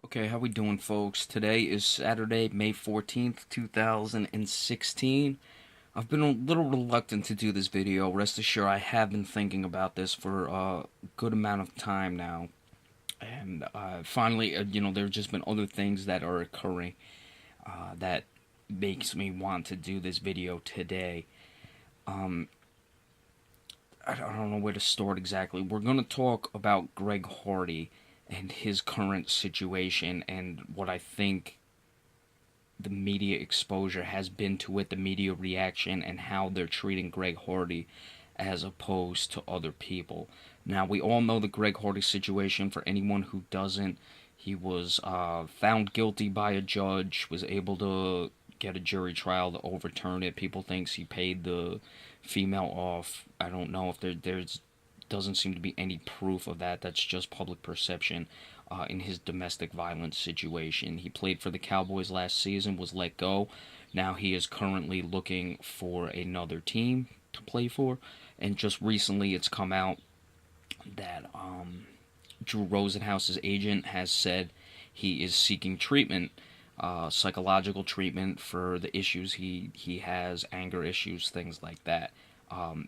Okay, how we doing, folks? Today is Saturday, May 14th, 2016. I've been a little reluctant to do this video. Rest assured, I have been thinking about this for a good amount of time now. And finally, there's just been other things that are occurring that makes me want to do this video today. Um, I don't know where to start exactly. We're going to talk about Greg Hardy and his current situation and what I think the media exposure has been to it, the media reaction, and how they're treating Greg Hardy as opposed to other people. Now, we all know the Greg Hardy situation. For anyone who doesn't, he was found guilty by a judge, was able to get a jury trial to overturn it. People thinks he paid the female off. I don't know if there's doesn't seem to be any proof of that. That's just public perception. In his domestic violence situation, he played for the Cowboys last season, was let go. Now he is currently looking for another team to play for, and just recently it's come out that Drew Rosenhaus's agent has said he is seeking treatment, psychological treatment for the issues he has, anger issues, things like that.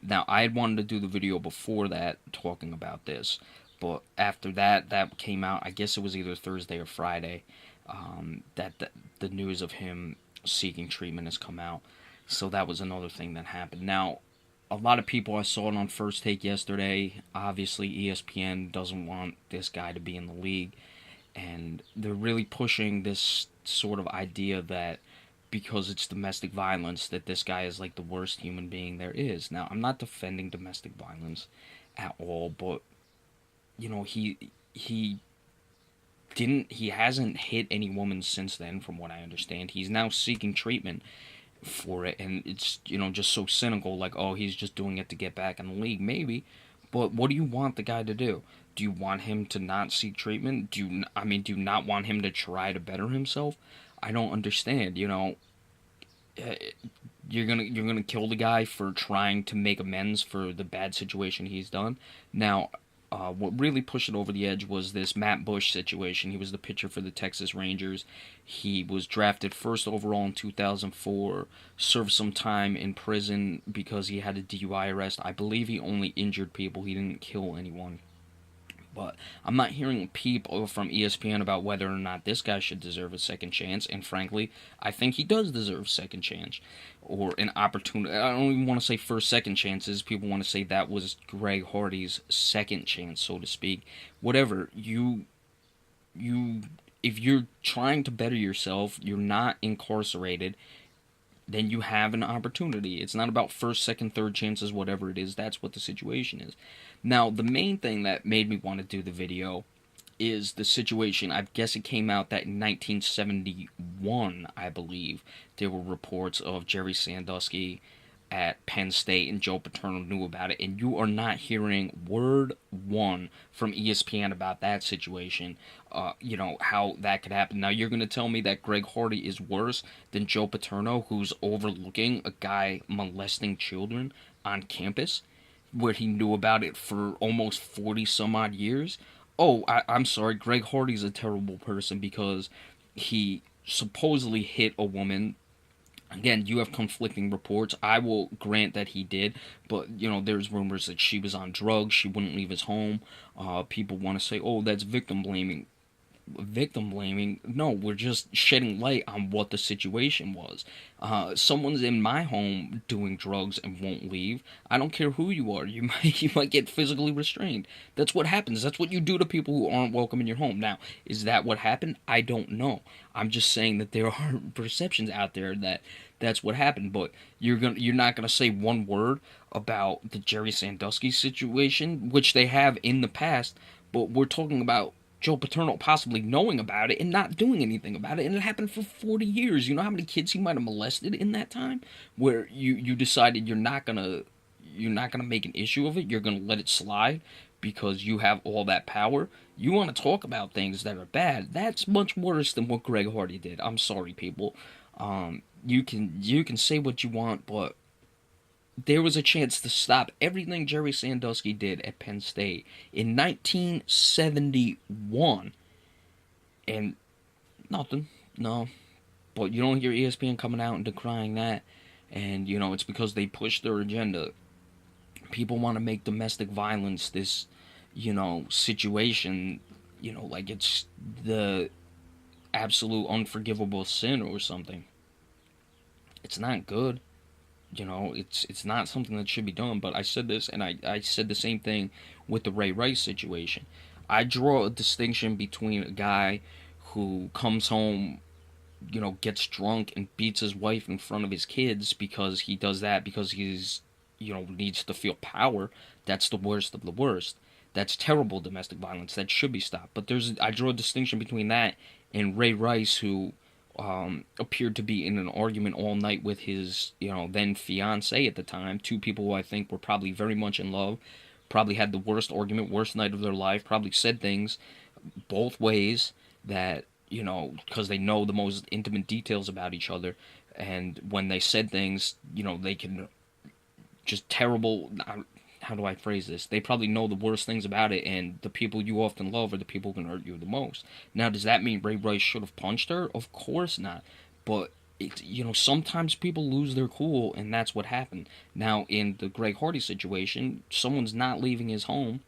Now, I had wanted to do the video before that talking about this, but after that came out, I guess it was either Thursday or Friday, that the news of him seeking treatment has come out. So that was another thing that happened. Now, a lot of people, I saw it on First Take yesterday. Obviously, ESPN doesn't want this guy to be in the league, and they're really pushing this sort of idea that because it's domestic violence, that this guy is like the worst human being there is. Now, I'm not defending domestic violence at all, but he hasn't hit any woman since then, from what I understand. He's now seeking treatment for it, and it's just so cynical, like, oh, he's just doing it to get back in the league. Maybe, but what do you want the guy to do? Do you want him to not seek treatment? Do you not want him to try to better himself? I don't understand. Uh, you're gonna kill the guy for trying to make amends for the bad situation he's done. Now, what really pushed it over the edge was this Matt Bush situation. He was the pitcher for the Texas Rangers. He was drafted first overall in 2004, served some time in prison because he had a DUI arrest. I believe he only injured people, he didn't kill anyone. But I'm not hearing people from ESPN about whether or not this guy should deserve a second chance. And frankly, I think he does deserve a second chance or an opportunity. I don't even want to say first, second chances. People want to say that was Greg Hardy's second chance, so to speak. Whatever you, if you're trying to better yourself, you're not incarcerated, then you have an opportunity. It's not about first, second, third chances, whatever it is. That's what the situation is. Now, the main thing that made me want to do the video is the situation. I guess it came out that in 1971, I believe, there were reports of Jerry Sandusky at Penn State, and Joe Paterno knew about it, and you are not hearing word one from ESPN about that situation, how that could happen. Now, you're going to tell me that Greg Hardy is worse than Joe Paterno, who's overlooking a guy molesting children on campus, where he knew about it for almost 40 some odd years? Oh, I'm sorry, Greg Hardy's a terrible person because he supposedly hit a woman. Again, you have conflicting reports. I will grant that he did, but there's rumors that she was on drugs. She wouldn't leave his home. People want to say, "Oh, that's victim blaming." Victim blaming? No, we're just shedding light on what the situation was. Someone's in my home doing drugs and won't leave. I don't care who you are. You might get physically restrained. That's what happens. That's what you do to people who aren't welcome in your home. Now, is that what happened? I don't know. I'm just saying that there are perceptions out there that that's what happened. But you're not gonna say one word about the Jerry Sandusky situation, which they have in the past. But we're talking about Joe Paterno possibly knowing about it and not doing anything about it, and it happened for 40 years. You know how many kids he might have molested in that time? Where you decided you're not gonna make an issue of it. You're gonna let it slide because you have all that power. You want to talk about things that are bad. That's much worse than what Greg Hardy did. I'm sorry, people. You can say what you want, but there was a chance to stop everything Jerry Sandusky did at Penn State in 1971, and Nothing. No. But you don't hear ESPN coming out and decrying that. And, it's because they push their agenda. People want to make domestic violence this, situation, like it's the absolute unforgivable sin or something. It's not good. It's not something that should be done. But I said this, and I said the same thing with the Ray Rice situation. I draw a distinction between a guy who comes home, gets drunk and beats his wife in front of his kids because he does that because he's, needs to feel power. That's the worst of the worst. That's terrible domestic violence. That should be stopped. But I draw a distinction between that and Ray Rice, who appeared to be in an argument all night with his, then fiance at the time. Two people who I think were probably very much in love, probably had the worst argument, worst night of their life, probably said things both ways that, because they know the most intimate details about each other. And when they said things, they can just terrible. How do I phrase this? They probably know the worst things about it, and the people you often love are the people who can hurt you the most. Now, does that mean Ray Rice should have punched her? Of course not. But sometimes people lose their cool, and that's what happened. Now, in the Greg Hardy situation, someone's not leaving his home.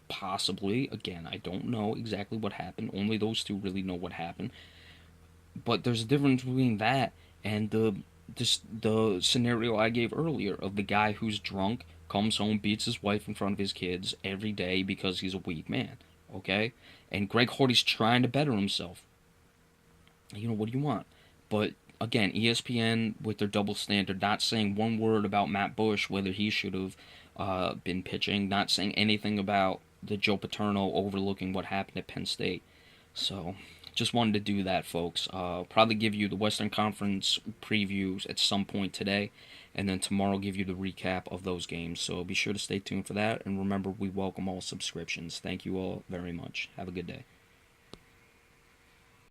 Possibly, again, I don't know exactly what happened. Only those two really know what happened. But there's a difference between that and the scenario I gave earlier of the guy who's drunk, comes home, beats his wife in front of his kids every day because he's a weak man. Okay? And Greg Hardy's trying to better himself. What do you want? But again, ESPN with their double standard, not saying one word about Matt Bush, whether he should have been pitching, not saying anything about the Joe Paterno overlooking what happened at Penn State. So, just wanted to do that, folks. Probably give you the Western Conference previews at some point today, and then tomorrow give you the recap of those games. So be sure to stay tuned for that, and remember, we welcome all subscriptions. Thank you all very much. Have a good day.